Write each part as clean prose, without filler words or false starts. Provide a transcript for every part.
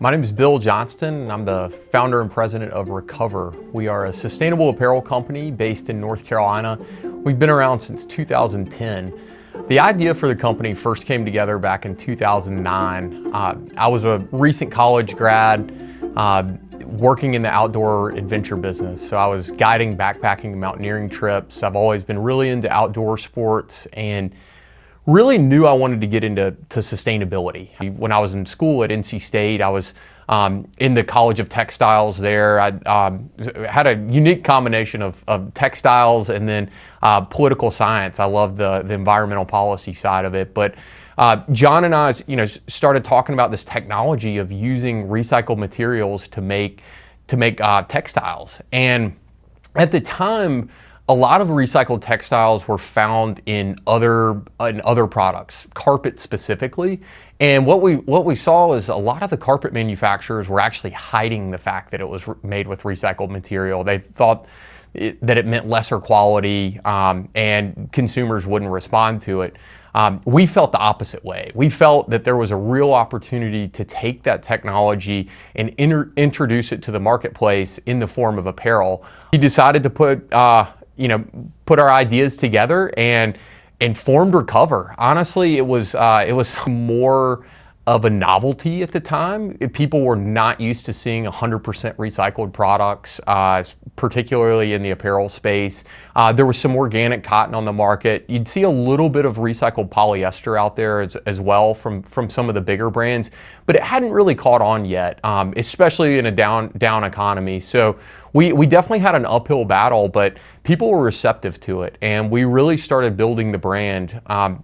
My name is Bill Johnston, and I'm the founder and president of Recover. We are a sustainable apparel company based in North Carolina. We've been around since 2010. The idea for the company first came together back in 2009. I was a recent college grad working in the outdoor adventure business. So I was guiding backpacking and mountaineering trips. I've always been really into outdoor sports and really knew I wanted to get into sustainability. When I was in school at NC State, I was in the College of Textiles there. I had a unique combination of textiles and then political science. I loved the environmental policy side of it. But John and I, started talking about this technology of using recycled materials to make textiles. And at the time, a lot of recycled textiles were found in other products, carpet specifically. And what we saw is a lot of the carpet manufacturers were actually hiding the fact that it was made with recycled material. They thought that it meant lesser quality and consumers wouldn't respond to it. We felt the opposite way. We felt that there was a real opportunity to take that technology and introduce it to the marketplace in the form of apparel. We decided to put our ideas together and formed Recover. Honestly, it was more of a novelty at the time. People were not used to seeing 100% recycled products, particularly in the apparel space. There was some organic cotton on the market. You'd see a little bit of recycled polyester out there as well from some of the bigger brands, but it hadn't really caught on yet, especially in a down economy. So we definitely had an uphill battle, but people were receptive to it, and we really started building the brand.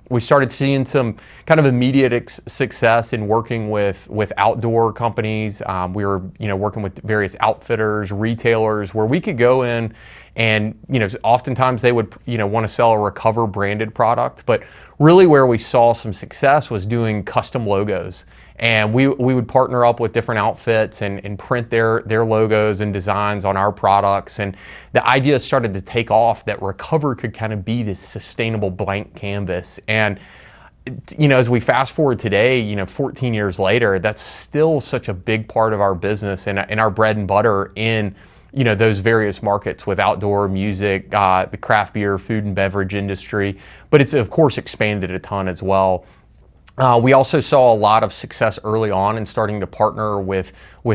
We started seeing some kind of immediate success in working with outdoor companies. We were working with various outfitters, retailers, where we could go in and oftentimes they would want to sell a Recover branded product, but really where we saw some success was doing custom logos. And we would partner up with different outfits and print their logos and designs on our products. And the idea started to take off that Recover could kind of be this sustainable blank canvas. And as we fast forward today, 14 years later, that's still such a big part of our business and our bread and butter in those various markets with outdoor music, the craft beer, food and beverage industry. But it's of course expanded a ton as well. We also saw a lot of success early on in starting to partner with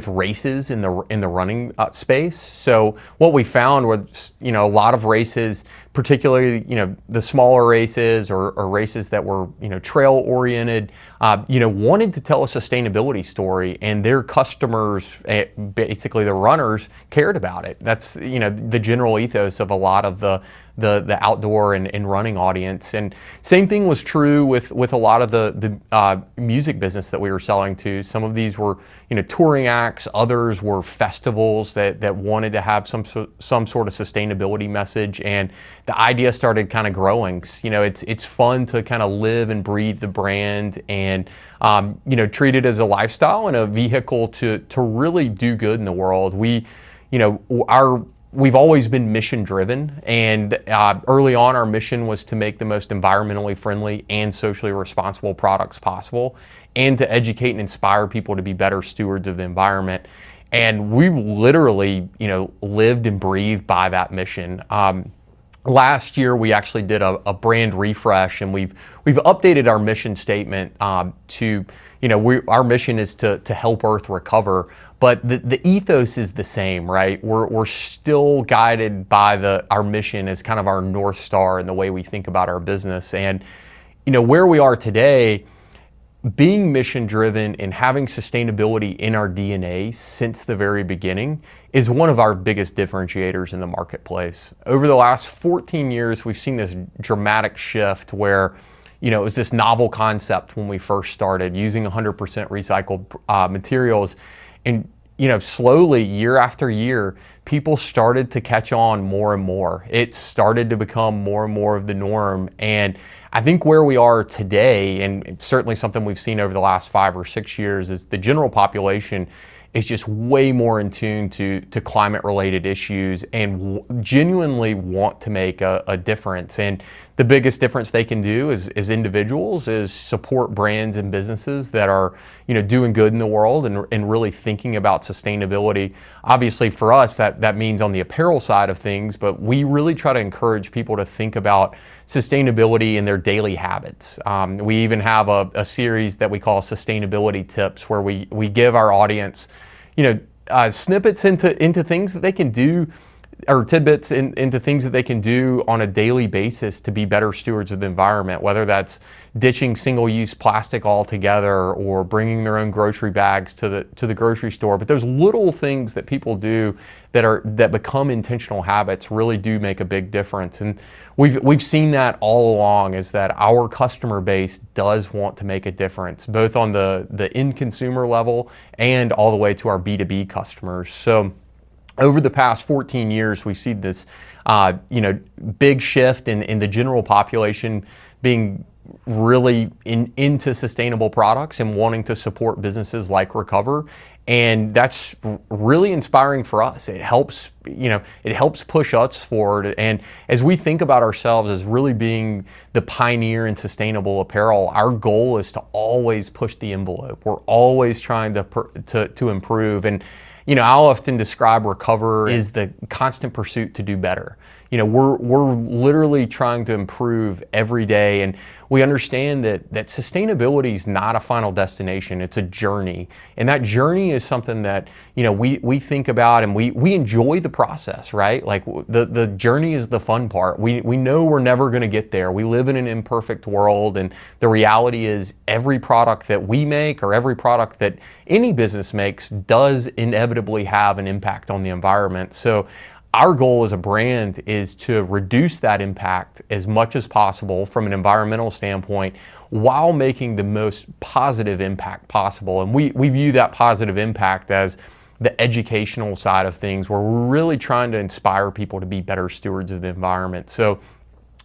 races in the running space. So what we found was a lot of races, particularly the smaller races or races that were trail oriented, wanted to tell a sustainability story, and their customers, basically the runners, cared about it. That's the general ethos of a lot of the outdoor and running audience. And same thing was true with a lot of the music business that we were selling to. Some of these were touring acts, others were festivals that wanted to have some sort of sustainability message, and the idea started kind of growing. It's fun to kind of live and breathe the brand and treat it as a lifestyle and a vehicle to really do good in the world. We've always been mission driven, and early on our mission was to make the most environmentally friendly and socially responsible products possible, and to educate and inspire people to be better stewards of the environment. And we literally, lived and breathed by that mission. Last year we actually did a brand refresh, and we've updated our mission statement to our mission is to help Earth recover, but the ethos is the same, right? We're still guided by our mission as kind of our North Star in the way we think about our business. And where we are today, being mission driven and having sustainability in our DNA since the very beginning is one of our biggest differentiators in the marketplace. Over the last 14 years, we've seen this dramatic shift where it was this novel concept when we first started using 100% recycled materials. And slowly, year after year, people started to catch on more and more. It started to become more and more of the norm. And I think where we are today, and certainly something we've seen over the last 5 or 6 years, is the general population is just way more in tune to climate related issues and genuinely want to make a difference. And the biggest difference they can do as individuals is support brands and businesses that are, doing good in the world and really thinking about sustainability. Obviously for us, that means on the apparel side of things, but we really try to encourage people to think about sustainability in their daily habits. We even have a series that we call Sustainability Tips, where we give our audience, snippets into things that they can do, or tidbits into things that they can do on a daily basis to be better stewards of the environment, whether that's ditching single-use plastic altogether or bringing their own grocery bags to the grocery store. But those little things that people do that become intentional habits really do make a big difference. And we've seen that all along, is that our customer base does want to make a difference, both on the end consumer level and all the way to our B2B customers. So over the past 14 years, we've seen this, big shift in the general population being really into sustainable products and wanting to support businesses like Recover. And that's really inspiring for us. It helps, it helps push us forward. And as we think about ourselves as really being the pioneer in sustainable apparel, our goal is to always push the envelope. We're always trying to improve. And I'll often describe Recover as the constant pursuit to do better. We're literally trying to improve every day, and we understand that sustainability is not a final destination, it's a journey. And that journey is something that, we think about, and we enjoy the process, right? Like the journey is the fun part. We know we're never gonna get there. We live in an imperfect world, and the reality is every product that we make, or every product that any business makes, does inevitably have an impact on the environment. So our goal as a brand is to reduce that impact as much as possible from an environmental standpoint, while making the most positive impact possible. And we view that positive impact as the educational side of things, where we're really trying to inspire people to be better stewards of the environment. So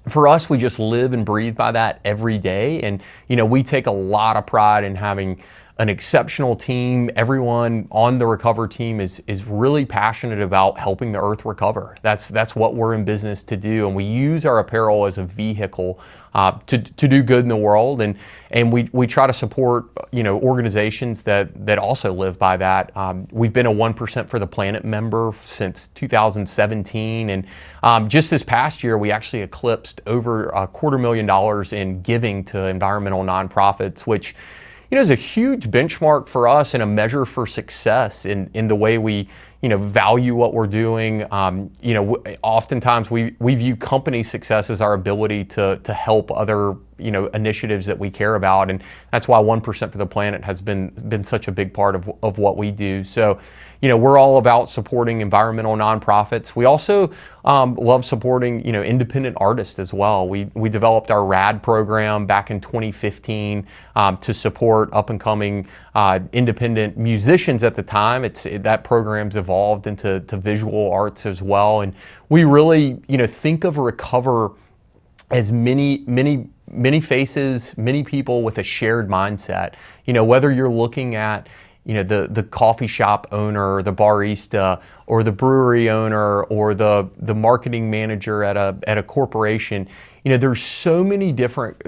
for us, we just live and breathe by that every day. And we take a lot of pride in having an exceptional team. Everyone on the Recover team is really passionate about helping the earth recover. That's what we're in business to do, and we use our apparel as a vehicle to do good in the world, and we try to support organizations that also live by that. We've been a 1% for the Planet member since 2017, and just this past year we actually eclipsed over $250,000 in giving to environmental nonprofits, which is a huge benchmark for us and a measure for success in the way we, value what we're doing. Oftentimes we view company success as our ability to help other, initiatives that we care about. And that's why 1% for the Planet has been such a big part of what we do. So, we're all about supporting environmental nonprofits. We also love supporting, independent artists as well. We developed our RAD program back in 2015 to support up-and-coming independent musicians at the time. That program's evolved into visual arts as well. And we really, think of Recover as many faces, many people with a shared mindset. Whether you're looking at the coffee shop owner, the barista, or the brewery owner, or the marketing manager at a corporation. There's so many different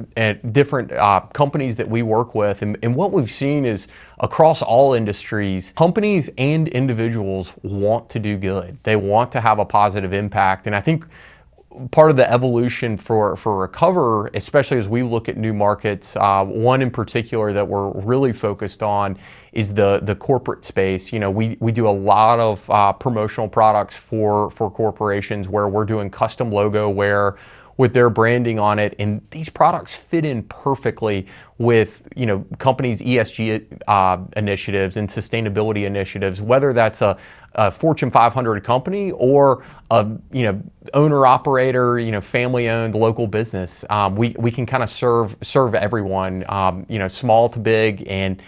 companies that we work with, and what we've seen is across all industries, companies and individuals want to do good. They want to have a positive impact, and I think part of the evolution for Recover, especially as we look at new markets, one in particular that we're really focused on is the corporate space. We do a lot of promotional products for corporations, where we're doing custom logo wear with their branding on it, and these products fit in perfectly with companies' ESG initiatives and sustainability initiatives, whether that's a Fortune 500 company or a owner operator, family owned local business. We can kind of serve everyone, small to big, and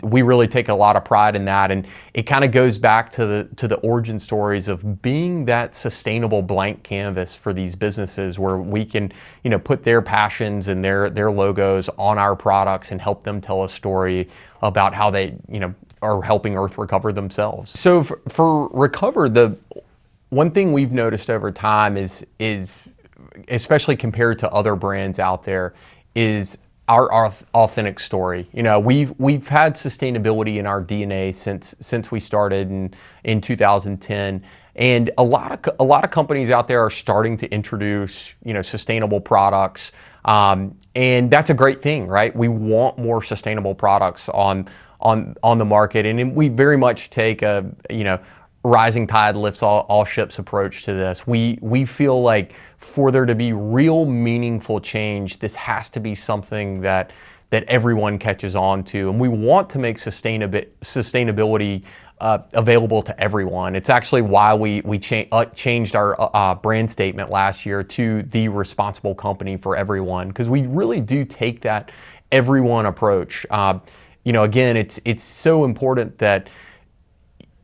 we really take a lot of pride in that. And it kind of goes back to the origin stories of being that sustainable blank canvas for these businesses, where we can put their passions and their logos on our products and help them tell a story about how they are helping Earth recover themselves. So for Recover, the one thing we've noticed over time is especially compared to other brands out there, is our authentic story. You know, we've had sustainability in our DNA since we started in 2010, and a lot of companies out there are starting to introduce, you know, sustainable products, and that's a great thing, right? We want more sustainable products on the market, and we very much take a, you know, rising tide lifts all ships approach to this. We feel like for there to be real meaningful change, this has to be something that everyone catches on to, and we want to make sustainability available to everyone. It's actually why we changed our brand statement last year to the responsible company for everyone, because we really do take that everyone approach. You know, again, it's so important that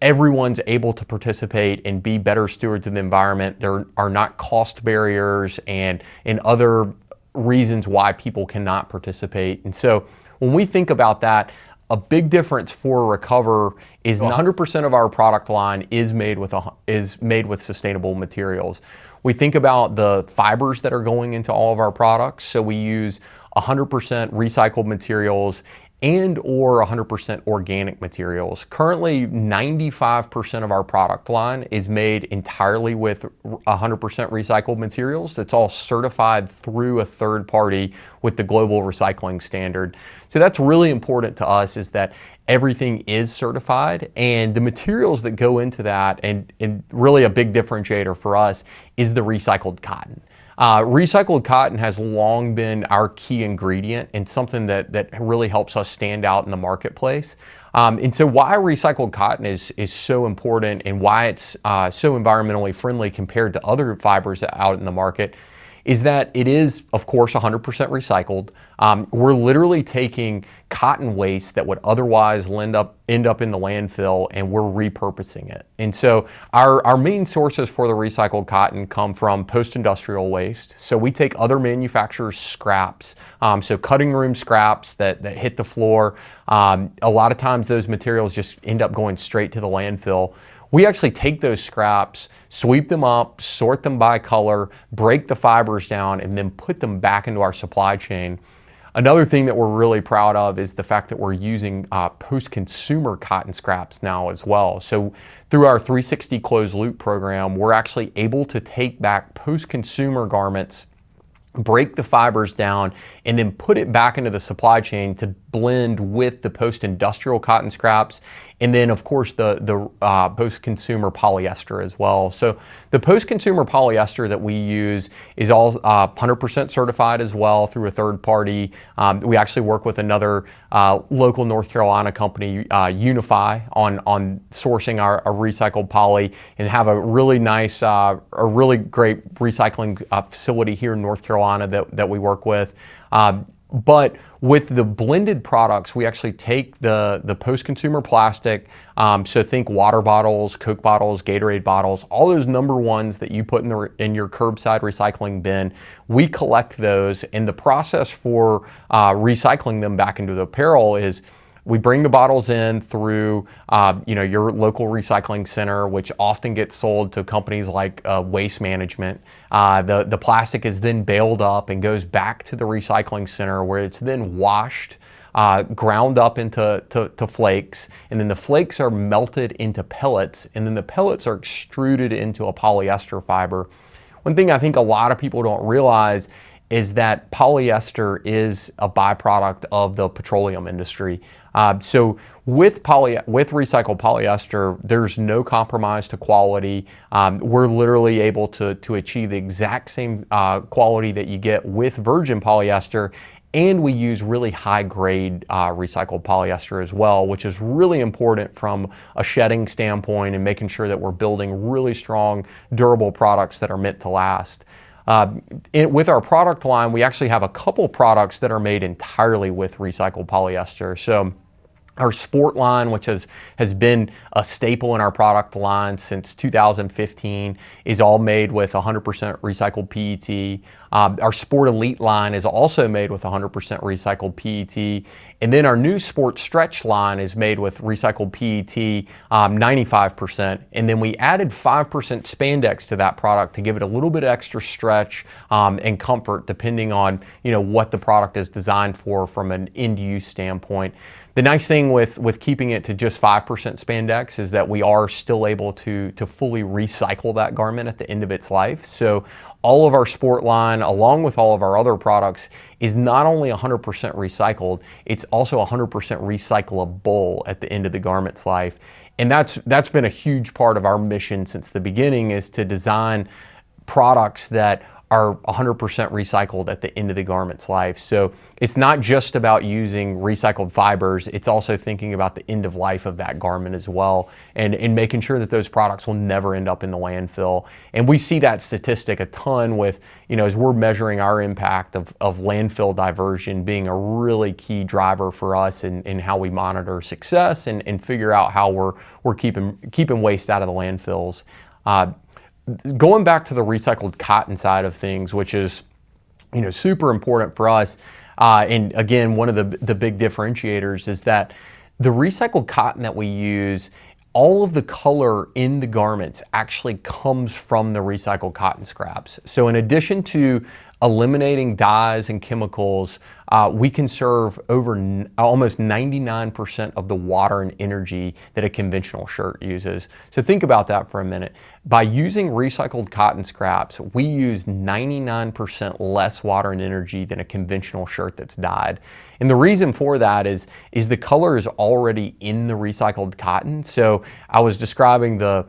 everyone's able to participate and be better stewards of the environment. There are not cost barriers and other reasons why people cannot participate. And so when we think about that, a big difference for Recover is 100% of our product line is made with sustainable materials. We think about the fibers that are going into all of our products. So we use 100% recycled materials and or 100% organic materials. Currently, 95% of our product line is made entirely with 100% recycled materials. That's all certified through a third party with the Global Recycling Standard. So that's really important to us, is that everything is certified, and the materials that go into that, and really a big differentiator for us, is the recycled cotton. Recycled cotton has long been our key ingredient and something that really helps us stand out in the marketplace. And so why recycled cotton is so important, and why it's so environmentally friendly compared to other fibers out in the market, is that it is, of course, 100% recycled. We're literally taking cotton waste that would otherwise end up in the landfill, and we're repurposing it. And so our main sources for the recycled cotton come from post-industrial waste. So we take other manufacturers' scraps, so cutting room scraps that hit the floor. A lot of times those materials just end up going straight to the landfill. We actually take those scraps, sweep them up, sort them by color, break the fibers down, and then put them back into our supply chain. Another thing that we're really proud of is the fact that we're using post-consumer cotton scraps now as well. So through our 360 closed loop program, we're actually able to take back post-consumer garments, break the fibers down, and then put it back into the supply chain to blend with the post-industrial cotton scraps, and then of course the post-consumer polyester as well. So the post-consumer polyester that we use is all 100% certified as well through a third party. We actually work with another local North Carolina company, Unify, on sourcing our recycled poly, and have a really nice, a really great recycling facility here in North Carolina that we work with. But with the blended products, we actually take the post-consumer plastic, so think water bottles, Coke bottles, Gatorade bottles, all those number ones that you put in your curbside recycling bin. We collect those, and the process for recycling them back into the apparel is we bring the bottles in through your local recycling center, which often gets sold to companies like Waste Management. The plastic is then baled up and goes back to the recycling center, where it's then washed, ground up into flakes, and then the flakes are melted into pellets, and then the pellets are extruded into a polyester fiber. One thing I think a lot of people don't realize is that polyester is a byproduct of the petroleum industry. So with recycled polyester, there's no compromise to quality. We're literally able to achieve the exact same quality that you get with virgin polyester, and we use really high grade recycled polyester as well, which is really important from a shedding standpoint and making sure that we're building really strong, durable products that are meant to last. With our product line, we actually have a couple products that are made entirely with recycled polyester. So our sport line, which has been a staple in our product line since 2015, is all made with 100% recycled PET. Our Sport Elite line is also made with 100% recycled PET. And then our new Sport Stretch line is made with recycled PET, 95%. And then we added 5% spandex to that product to give it a little bit extra stretch and comfort, depending on what the product is designed for from an end-use standpoint. The nice thing with keeping it to just 5% spandex is that we are still able to fully recycle that garment at the end of its life. So all of our sport line, along with all of our other products, is not only 100% recycled, it's also 100% recyclable at the end of the garment's life. And that's been a huge part of our mission since the beginning, is to design products that are 100% recycled at the end of the garment's life. So it's not just about using recycled fibers, it's also thinking about the end of life of that garment as well, and making sure that those products will never end up in the landfill. And we see that statistic a ton with, as we're measuring our impact of landfill diversion being a really key driver for us in how we monitor success and figure out how we're keeping waste out of the landfills. Going back to the recycled cotton side of things, which is super important for us, and again, one of the big differentiators is that the recycled cotton that we use, all of the color in the garments actually comes from the recycled cotton scraps. So in addition to eliminating dyes and chemicals, we conserve almost 99% of the water and energy that a conventional shirt uses. So think about that for a minute. By using recycled cotton scraps, we use 99% less water and energy than a conventional shirt that's dyed. And the reason for that is the color is already in the recycled cotton. So I was describing the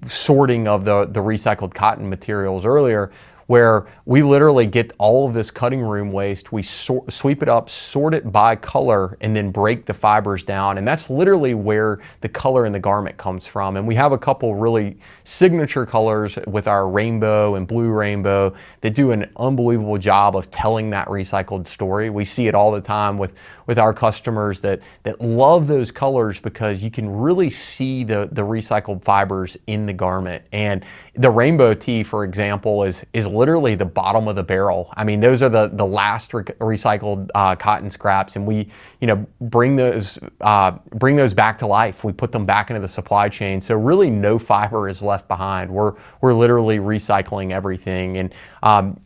sorting of the recycled cotton materials earlier, where we literally get all of this cutting room waste, we sweep it up, sort it by color, and then break the fibers down. And that's literally where the color in the garment comes from. And we have a couple really signature colors with our rainbow and blue rainbow that do an unbelievable job of telling that recycled story. We see it all the time with our customers that love those colors, because you can really see the recycled fibers in the garment. And the rainbow tee, for example, is literally the bottom of the barrel. I mean, those are the last recycled cotton scraps, and we bring those back to life. We put them back into the supply chain, so really no fiber is left behind. We're literally recycling everything. And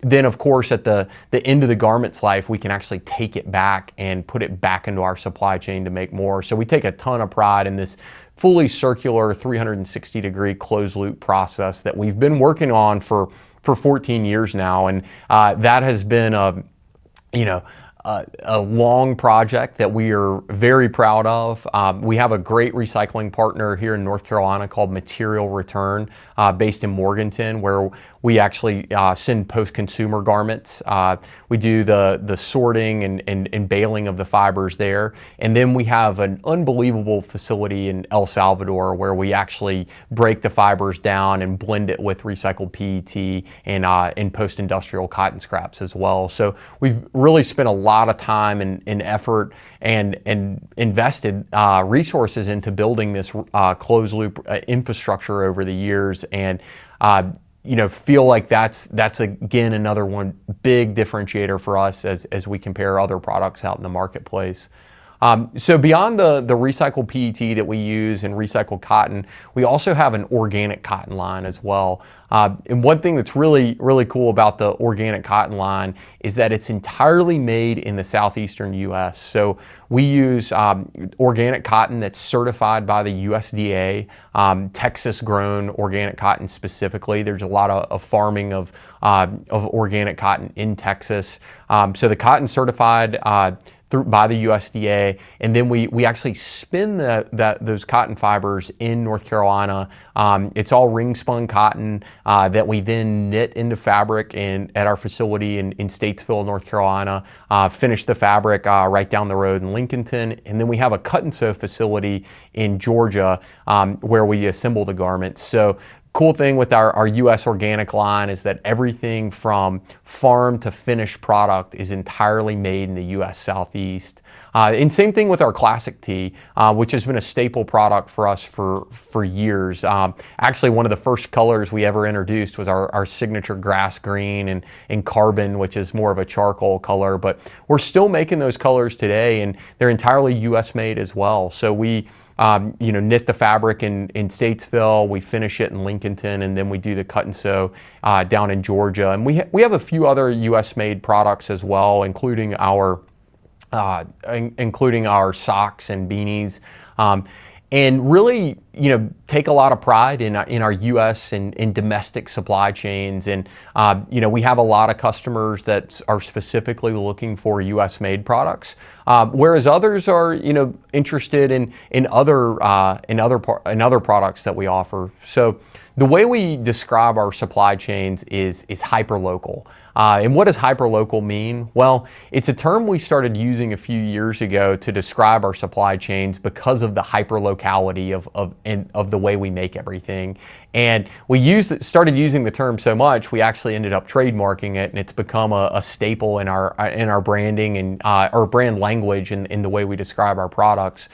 then of course at the end of the garment's life, we can actually take it back and put it back into our supply chain to make more. So we take a ton of pride in this fully circular 360-degree closed loop process that we've been working on for 14 years now. And that has been a long project that we are very proud of. We have a great recycling partner here in North Carolina called Material Return, based in Morganton, where we actually send post-consumer garments. We do the sorting and baling of the fibers there. And then we have an unbelievable facility in El Salvador where we actually break the fibers down and blend it with recycled PET and post-industrial cotton scraps as well. So we've really spent a lot of time and effort and invested resources into building this closed loop infrastructure over the years, and feel like that's again another one big differentiator for us as we compare other products out in the marketplace. So beyond the recycled PET that we use and recycled cotton, we also have an organic cotton line as well. And one thing that's really cool about the organic cotton line is that it's entirely made in the southeastern U.S. So we use organic cotton that's certified by the USDA, Texas-grown organic cotton specifically. There's a lot of farming of organic cotton in Texas. So the cotton's certified by the USDA, and then we actually spin those cotton fibers in North Carolina. It's all ring spun cotton that we then knit into fabric at our facility in Statesville, North Carolina. Finish the fabric right down the road in Lincolnton, and then we have a cut and sew facility in Georgia where we assemble the garments. So cool thing with our U.S. organic line is that everything from farm to finished product is entirely made in the U.S. Southeast. And same thing with our classic tee, which has been a staple product for us for years. Actually, one of the first colors we ever introduced was our signature grass green and carbon, which is more of a charcoal color. But we're still making those colors today, and they're entirely U.S. made as well. So we knit the fabric in Statesville, we finish it in Lincolnton, and then we do the cut and sew down in Georgia. And we have a few other U.S. made products as well, including our socks and beanies, and really, take a lot of pride in our U.S. and domestic supply chains. And we have a lot of customers that are specifically looking for U.S. made products, whereas others are interested in other products that we offer. So the way we describe our supply chains is hyperlocal. And what does hyperlocal mean? Well, it's a term we started using a few years ago to describe our supply chains because of the hyperlocality of the way we make everything. And we started using the term so much, we actually ended up trademarking it, and it's become a staple in our branding and our brand language in the way we describe our products.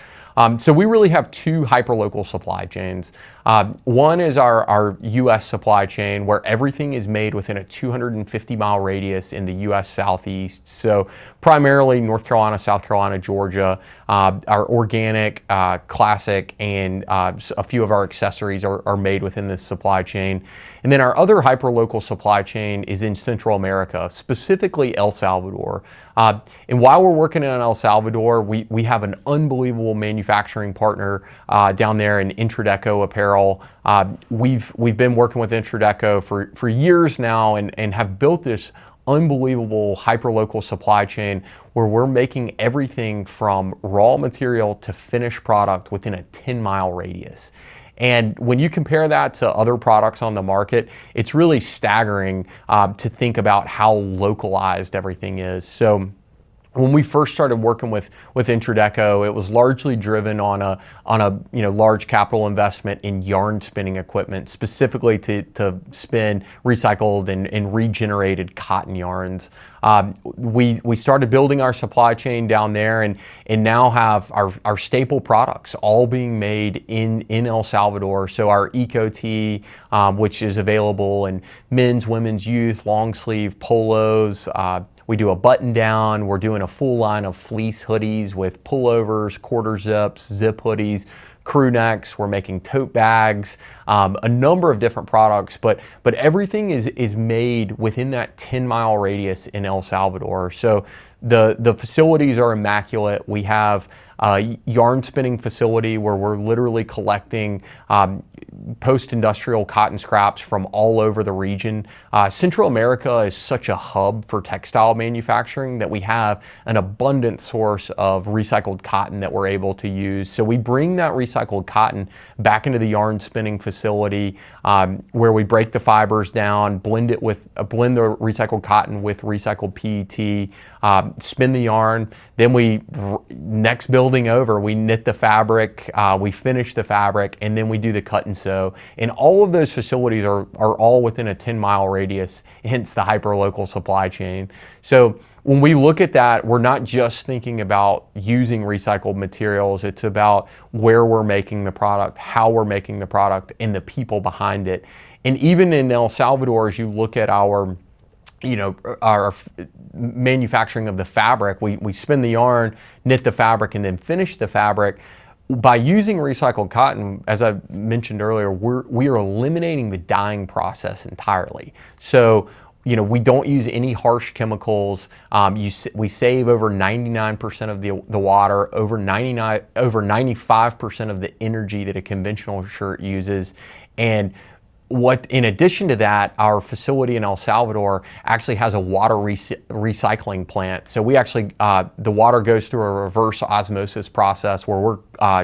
So we really have two hyperlocal supply chains. One is our U.S. supply chain, where everything is made within a 250-mile radius in the U.S. Southeast. So primarily North Carolina, South Carolina, Georgia. Our organic, classic, and a few of our accessories are made within this supply chain. And then our other hyperlocal supply chain is in Central America, specifically El Salvador. And while we're working in El Salvador, we have an unbelievable manufacturing partner down there in Apparel. We've been working with Introdeco for years now and have built this unbelievable hyperlocal supply chain where we're making everything from raw material to finished product within a 10-mile radius. And when you compare that to other products on the market, it's really staggering to think about how localized everything is. So when we first started working with Introdeco, it was largely driven on a large capital investment in yarn spinning equipment, specifically to spin recycled and regenerated cotton yarns. We started building our supply chain down there and now have our staple products all being made in El Salvador. So our Eco Tee, which is available in men's, women's, youth, long sleeve polos. We do a button down. We're doing a full line of fleece hoodies with pullovers, quarter zips, zip hoodies, crew necks. We're making tote bags, a number of different products, but everything is made within that 10-mile radius in El Salvador. So the facilities are immaculate. We have a yarn spinning facility where we're literally collecting post-industrial cotton scraps from all over the region. Central America is such a hub for textile manufacturing that we have an abundant source of recycled cotton that we're able to use. So we bring that recycled cotton back into the yarn spinning facility where we break the fibers down, blend the recycled cotton with recycled PET, spin the yarn. Then next building over, we knit the fabric, we finish the fabric, and then we do the cut and sew. And all of those facilities are all within a 10-mile radius, hence the hyperlocal supply chain. So when we look at that, we're not just thinking about using recycled materials. It's about where we're making the product, how we're making the product, and the people behind it. And even in El Salvador, as you look at our manufacturing of the fabric, we spin the yarn, knit the fabric, and then finish the fabric. By using recycled cotton, as I mentioned earlier, we are eliminating the dyeing process entirely. So, we don't use any harsh chemicals. We save over 99% of the water, over 95% of the energy that a conventional shirt uses. And in addition to that, our facility in El Salvador actually has a water recycling plant. So we actually, the water goes through a reverse osmosis process where we're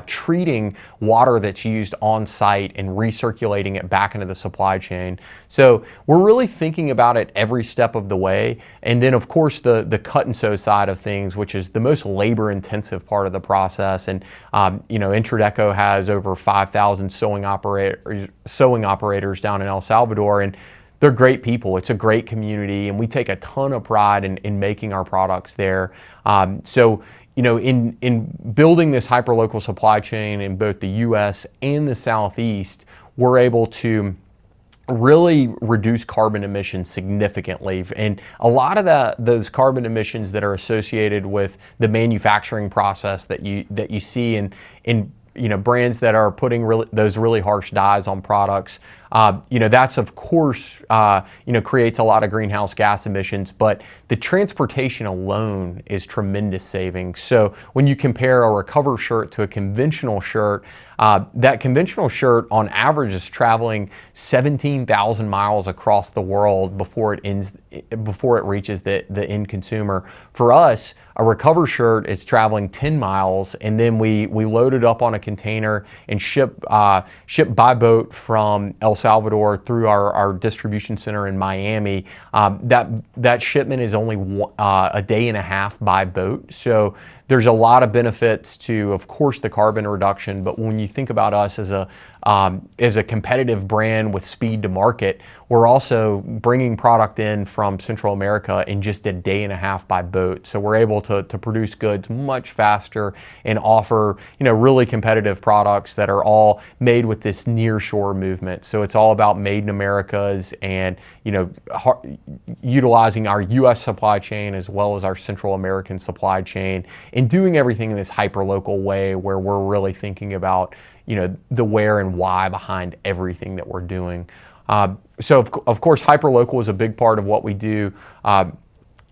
treating water that's used on site and recirculating it back into the supply chain. So we're really thinking about it every step of the way. And then of course the cut and sew side of things, which is the most labor intensive part of the process. And Introdeco has over 5,000 sewing operators down in El Salvador, and they're great people. It's a great community, and we take a ton of pride in making our products there. In building this hyperlocal supply chain in both the U.S. and the Southeast, we're able to really reduce carbon emissions significantly. And a lot of those carbon emissions that are associated with the manufacturing process that you see in brands that are putting those really harsh dyes on products, that's of course creates a lot of greenhouse gas emissions, but the transportation alone is tremendous savings. So when you compare a Recover shirt to a conventional shirt, that conventional shirt on average is traveling 17,000 miles across the world before it reaches the end consumer. For us, a Recover shirt is traveling 10 miles, and then we load it up on a container and ship by boat from El Salvador through our distribution center in Miami. That shipment is only a day and a half by boat. So there's a lot of benefits to, of course, the carbon reduction, but when you think about us as a competitive brand with speed to market, we're also bringing product in from Central America in just a day and a half by boat. So we're able to produce goods much faster and offer really competitive products that are all made with this nearshore movement. So it's all about made in Americas and utilizing our U.S. supply chain as well as our Central American supply chain, and doing everything in this hyperlocal way where we're really thinking about the where and why behind everything that we're doing. So of course, hyperlocal is a big part of what we do.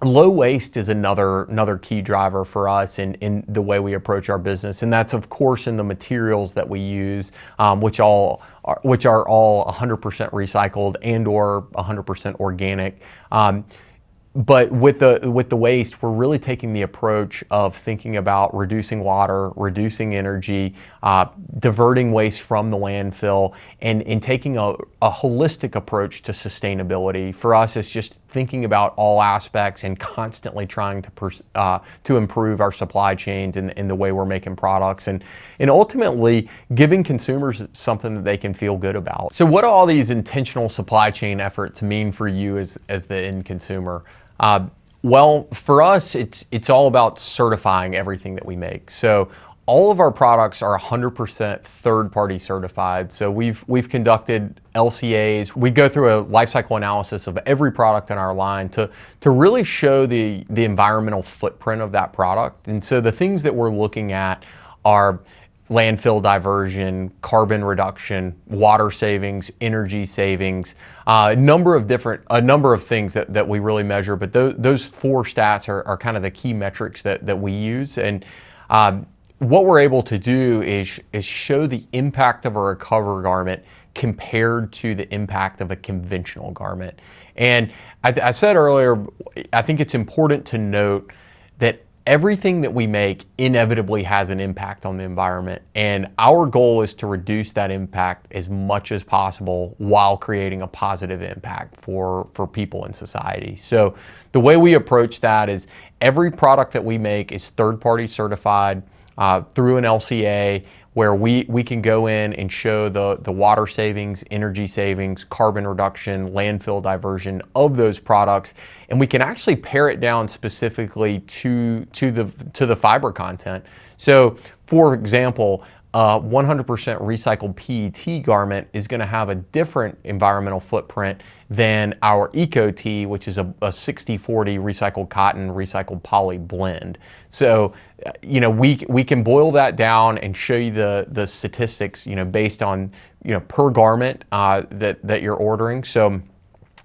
Low waste is another key driver for us in the way we approach our business, and that's of course in the materials that we use, which are all 100% recycled and or 100% organic. But with the waste, we're really taking the approach of thinking about reducing water, reducing energy, diverting waste from the landfill, and taking a holistic approach to sustainability. For us, it's just thinking about all aspects and constantly trying to improve our supply chains and the way we're making products, and ultimately giving consumers something that they can feel good about. So what do all these intentional supply chain efforts mean for you as the end consumer? Well, for us, it's all about certifying everything that we make. So all of our products are 100% third-party certified. So we've conducted LCAs. We go through a life cycle analysis of every product in our line to really show the environmental footprint of that product. And so the things that we're looking at are landfill diversion, carbon reduction, water savings, energy savings, a number of things that we really measure. But those four stats are kind of the key metrics that we use. And what we're able to do is show the impact of a Recover garment compared to the impact of a conventional garment. And I said earlier, I think it's important to note that everything that we make inevitably has an impact on the environment, and our goal is to reduce that impact as much as possible while creating a positive impact for people in society. So the way we approach that is every product that we make is third-party certified through an LCA, where we can go in and show the water savings, energy savings, carbon reduction, landfill diversion of those products, and we can actually pare it down specifically to the fiber content. So, for example, 100% recycled PET garment is going to have a different environmental footprint than our Eco Tee, which is a 60-40 recycled cotton, recycled poly blend. So, we can boil that down and show you the statistics, based on, per garment that you're ordering. So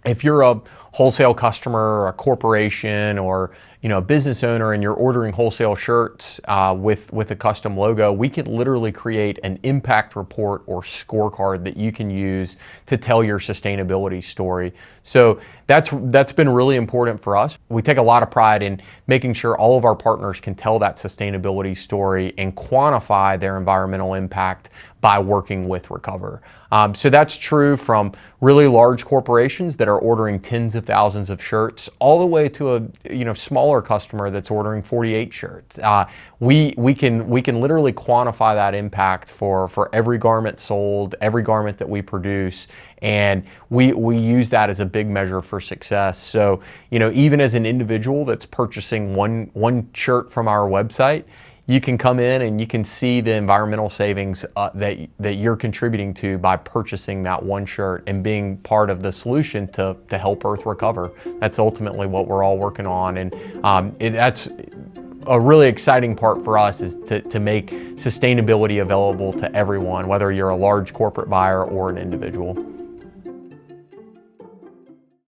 if you're a wholesale customer or a corporation or, a business owner and you're ordering wholesale shirts with a custom logo, we can literally create an impact report or scorecard that you can use to tell your sustainability story. So that's been really important for us. We take a lot of pride in making sure all of our partners can tell that sustainability story and quantify their environmental impact by working with Recover. So that's true from really large corporations that are ordering tens of thousands of shirts, all the way to a smaller customer that's ordering 48 shirts. We can literally quantify that impact for every garment sold, every garment that we produce, and we use that as a big measure for success. So even as an individual that's purchasing one shirt from our website, you can come in and you can see the environmental savings that you're contributing to by purchasing that one shirt and being part of the solution to help Earth recover. That's ultimately what we're all working on, and that's a really exciting part for us, is to make sustainability available to everyone, whether you're a large corporate buyer or an individual.